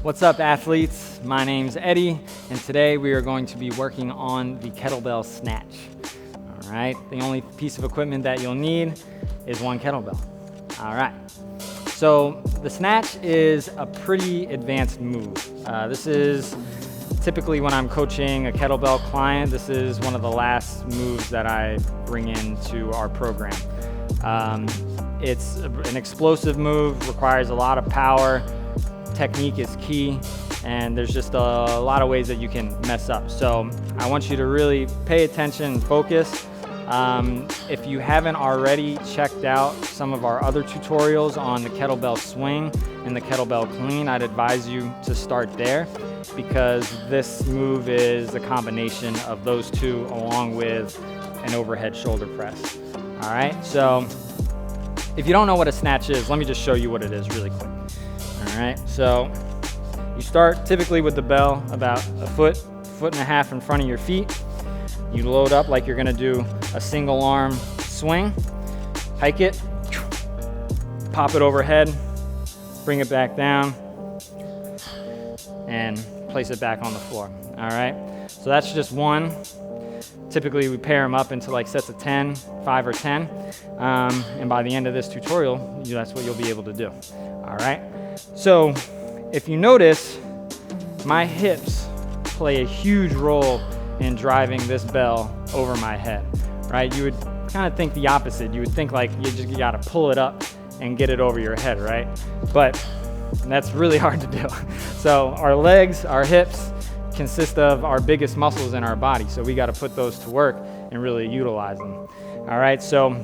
What's up, athletes? My name's Eddie, and today we are going to be working on the Kettlebell Snatch. All right, the only piece of equipment that you'll need is one kettlebell. All right, so the Snatch is a pretty advanced move. This is typically when I'm coaching a kettlebell client, this is one of the last moves that I bring into our program. It's an explosive move, requires a lot of power. Technique is key, and there's just a lot of ways that you can mess up. So I want you to really pay attention and focus. If you haven't already checked out some of our other tutorials on the Kettlebell Swing and the Kettlebell Clean, I'd advise you to start there, because this move is a combination of those two along with an overhead shoulder press. All right, so if you don't know what a snatch is, let me just show you what it is really quick. All right, so you start typically with the bell about a foot and a half in front of your feet. You load up like you're gonna do a single arm swing, hike it, pop it overhead, bring it back down, and place it back on the floor. All right, so that's just one. Typically we pair them up into like sets of 10, 5 or 10, and by the end of this tutorial, that's what you'll be able to do. All right. So if you notice, my hips play a huge role in driving this bell over my head, right? You would kind of think the opposite. You would think like you gotta pull it up and get it over your head, right? But that's really hard to do. So our legs, our hips consist of our biggest muscles in our body. So we gotta put those to work and really utilize them. All right, so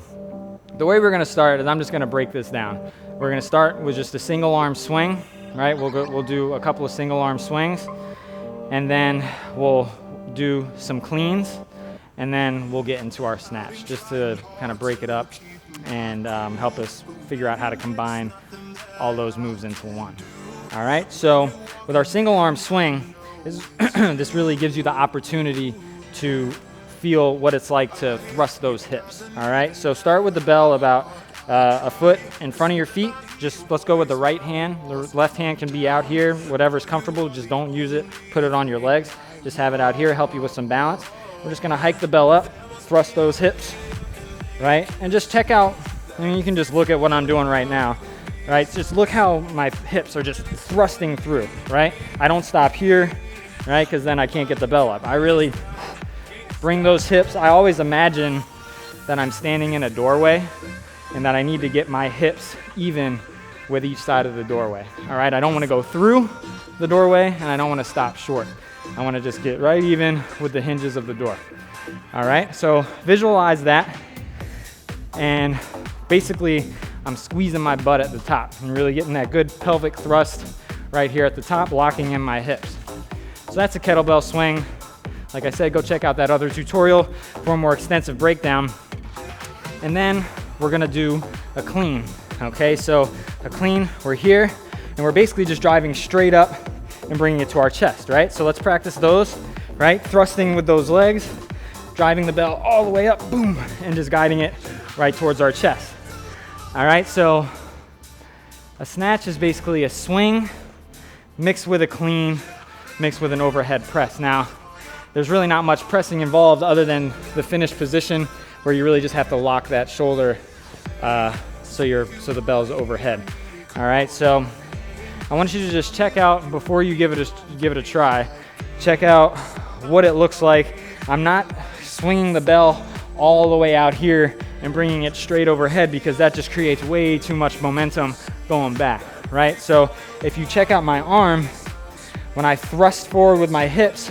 the way we're gonna start is I'm just gonna break this down. We're gonna start with just a single arm swing, right? We'll do a couple of single arm swings, and then we'll do some cleans, and then we'll get into our snatch, just to kind of break it up and help us figure out how to combine all those moves into one. All right, so with our single arm swing, this really gives you the opportunity to feel what it's like to thrust those hips. All right, so start with the bell about a foot in front of your feet. Just let's go with the right hand. The left hand can be out here, whatever's comfortable. Just don't use it, put it on your legs. Just have it out here, help you with some balance. We're just gonna hike the bell up, thrust those hips, right? And just check out, I mean, you can just look at what I'm doing right now, right? Just look how my hips are just thrusting through, right? I don't stop here, right? Because then I can't get the bell up. I really bring those hips. I always imagine that I'm standing in a doorway and that I need to get my hips even with each side of the doorway. All right, I don't wanna go through the doorway, and I don't wanna stop short. I wanna just get right even with the hinges of the door. All right, so visualize that. And basically, I'm squeezing my butt at the top and really getting that good pelvic thrust right here at the top, locking in my hips. So that's a kettlebell swing. Like I said, go check out that other tutorial for a more extensive breakdown. And then we're gonna do a clean, okay? So a clean, we're here, and we're basically just driving straight up and bringing it to our chest, right? So let's practice those, right? Thrusting with those legs, driving the bell all the way up, boom, and just guiding it right towards our chest. All right, so a snatch is basically a swing mixed with a clean, mixed with an overhead press. Now, there's really not much pressing involved other than the finished position where you really just have to lock that shoulder so the bell's overhead. All right, so I want you to just check out, before you give it a try, check out what it looks like. I'm not swinging the bell all the way out here and bringing it straight overhead, because that just creates way too much momentum going back, right? So if you check out my arm, when I thrust forward with my hips,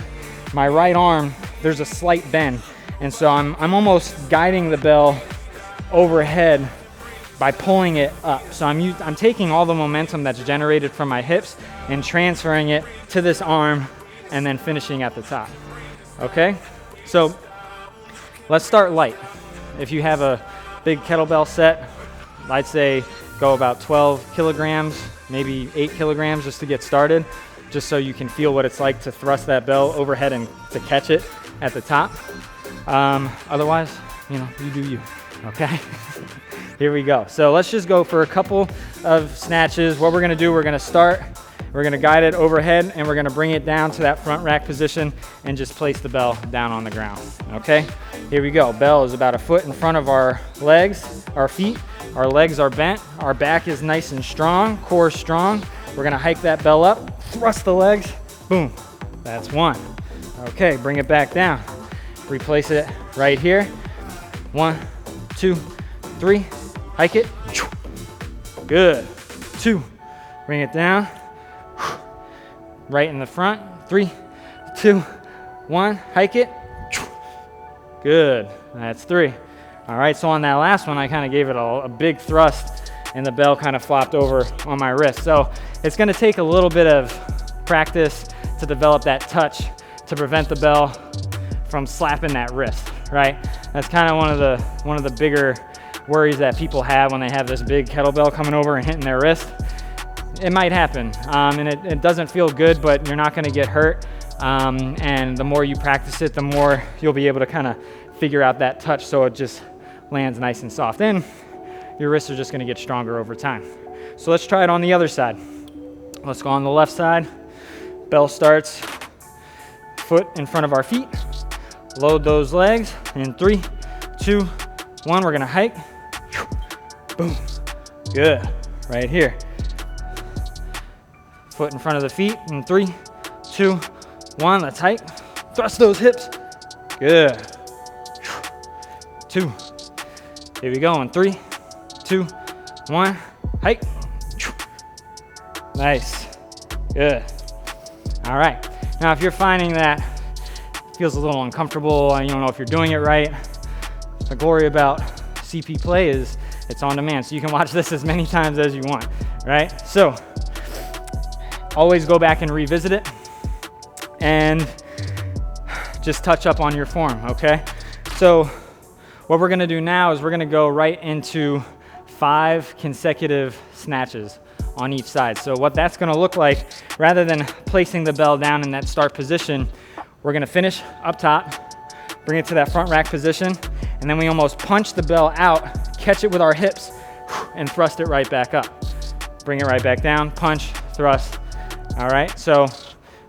my right arm, there's a slight bend. And so I'm almost guiding the bell overhead by pulling it up. So I'm taking all the momentum that's generated from my hips and transferring it to this arm and then finishing at the top. Okay? So let's start light. If you have a big kettlebell set, I'd say go about 12 kilograms, maybe 8 kilograms just to get started, just so you can feel what it's like to thrust that bell overhead and to catch it at the top. Otherwise, you do you, okay? Here we go. So let's just go for a couple of snatches. What we're gonna do, we're gonna start We're gonna guide it overhead and we're gonna bring it down to that front rack position and just place the bell down on the ground, okay? Here we go. Bell is about a foot in front of our legs, our feet. Our legs are bent, our back is nice and strong, core strong. We're gonna hike that bell up, thrust the legs, boom, that's one. Okay, bring it back down. Replace it right here. 1, 2, 3, hike it. Good. 2, bring it down. Right in the front. 3, 2, 1, hike it. Good, that's 3. All right, so on that last one, I kind of gave it a big thrust and the bell kind of flopped over on my wrist. So it's gonna take a little bit of practice to develop that touch to prevent the bell from slapping that wrist, right? That's kind of one of the bigger worries that people have when they have this big kettlebell coming over and hitting their wrist. It might happen, and it doesn't feel good, but you're not gonna get hurt. And the more you practice it, the more you'll be able to kind of figure out that touch so it just lands nice and soft. And your wrists are just gonna get stronger over time. So let's try it on the other side. Let's go on the left side. Bell starts, foot in front of our feet. Load those legs in 3, 2, 1. We're gonna hike. Boom. Good. Right here. Foot in front of the feet in 3, 2, 1. Let's hike. Thrust those hips. Good. 2. Here we go in 3, 2, 1. Hike. Nice. Good. All right. Now, if you're finding that it feels a little uncomfortable, and you don't know if you're doing it right, the glory about CP Play is it's on demand, so you can watch this as many times as you want, right? So always go back and revisit it and just touch up on your form, okay? So what we're gonna do now is we're gonna go right into 5 consecutive snatches on each side. So what that's gonna look like, rather than placing the bell down in that start position, we're gonna finish up top, bring it to that front rack position, and then we almost punch the bell out, catch it with our hips, and thrust it right back up. Bring it right back down, punch, thrust. All right, so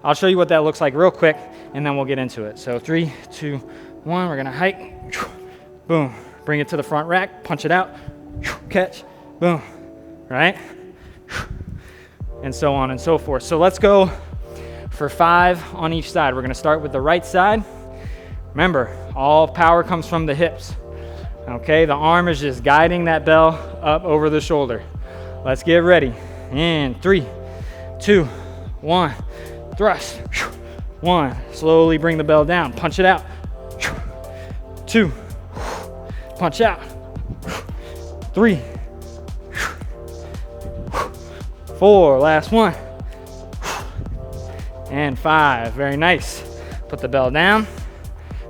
I'll show you what that looks like real quick, and then we'll get into it. So 3, 2, 1, we're gonna hike, boom. Bring it to the front rack, punch it out, catch, boom, right? And so on and so forth. So let's go for 5 on each side. We're gonna start with the right side. Remember, all power comes from the hips. Okay, the arm is just guiding that bell up over the shoulder. Let's get ready. In 3, 2, 1, thrust. 1, slowly bring the bell down, punch it out. 2, punch out. 3, 4, last one. And 5, very nice. Put the bell down.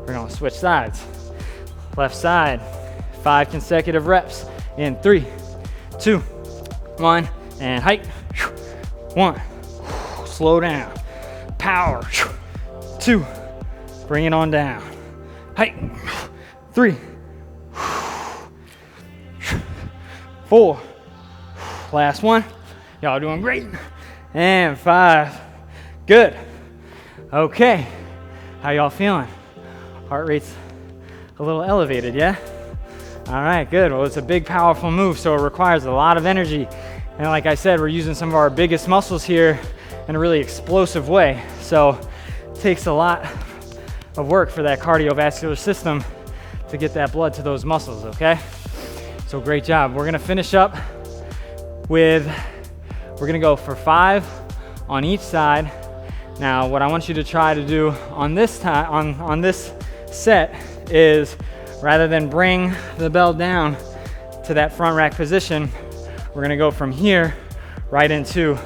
We're gonna switch sides. Left side, 5 consecutive reps. In 3, 2, 1, and hike. 1, slow down. Power. 2, bring it on down. Hike. 3, 4, last one. Y'all doing great. And 5, good. Okay, how y'all feeling? Heart rate's a little elevated, yeah? All right, good. Well, it's a big, powerful move, so it requires a lot of energy. And like I said, we're using some of our biggest muscles here in a really explosive way. So it takes a lot of work for that cardiovascular system to get that blood to those muscles, okay? So great job. We're gonna finish up with, we're gonna go for 5 on each side. Now, what I want you to try to do on this time, on this set is, rather than bring the bell down to that front rack position, we're gonna go from here right into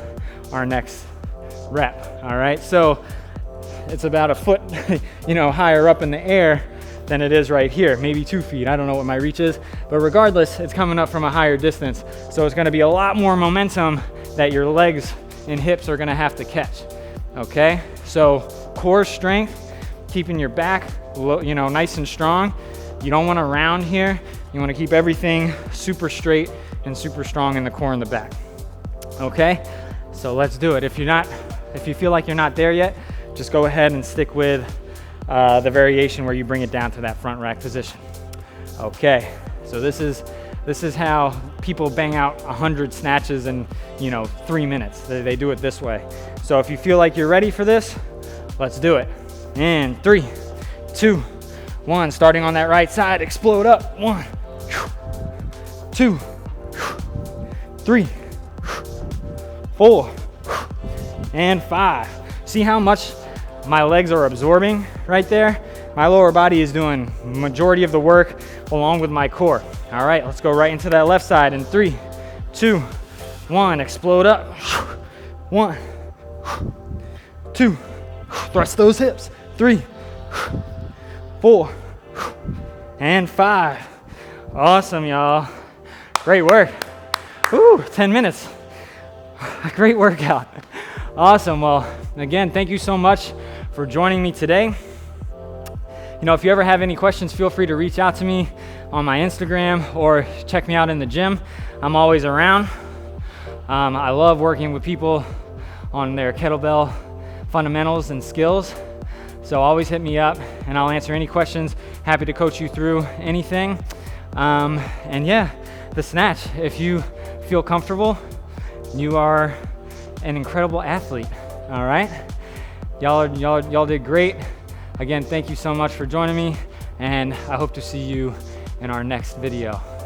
our next rep, all right? So it's about a foot, higher up in the air than it is right here, maybe 2 feet. I don't know what my reach is, but regardless, it's coming up from a higher distance. So it's gonna be a lot more momentum that your legs and hips are gonna have to catch, okay? So core strength, keeping your back nice and strong. You don't wanna round here. You wanna keep everything super straight and super strong in the core and the back, okay? So let's do it. If you feel like you're not there yet, just go ahead and stick with the variation where you bring it down to that front rack position. Okay, so this is how people bang out 100 snatches in 3 minutes. They do it this way. So if you feel like you're ready for this, let's do it. And 3, 2, 1. Starting on that right side, explode up. 1, 2, 3, 4, and 5. See how much my legs are absorbing right there? My lower body is doing majority of the work along with my core. All right, let's go right into that left side in 3, 2, 1. Explode up. 1, 2. Thrust those hips. 3, 4, and 5. Awesome, y'all. Great work. Woo, 10 minutes. Great workout. Awesome. Well, again, thank you so much for joining me today. If you ever have any questions, feel free to reach out to me on my Instagram or check me out in the gym. I'm always around. I love working with people on their kettlebell fundamentals and skills. So always hit me up and I'll answer any questions. Happy to coach you through anything. And yeah, the snatch, if you feel comfortable, you are an incredible athlete. All right, y'all did great. Again, thank you so much for joining me, and I hope to see you in our next video.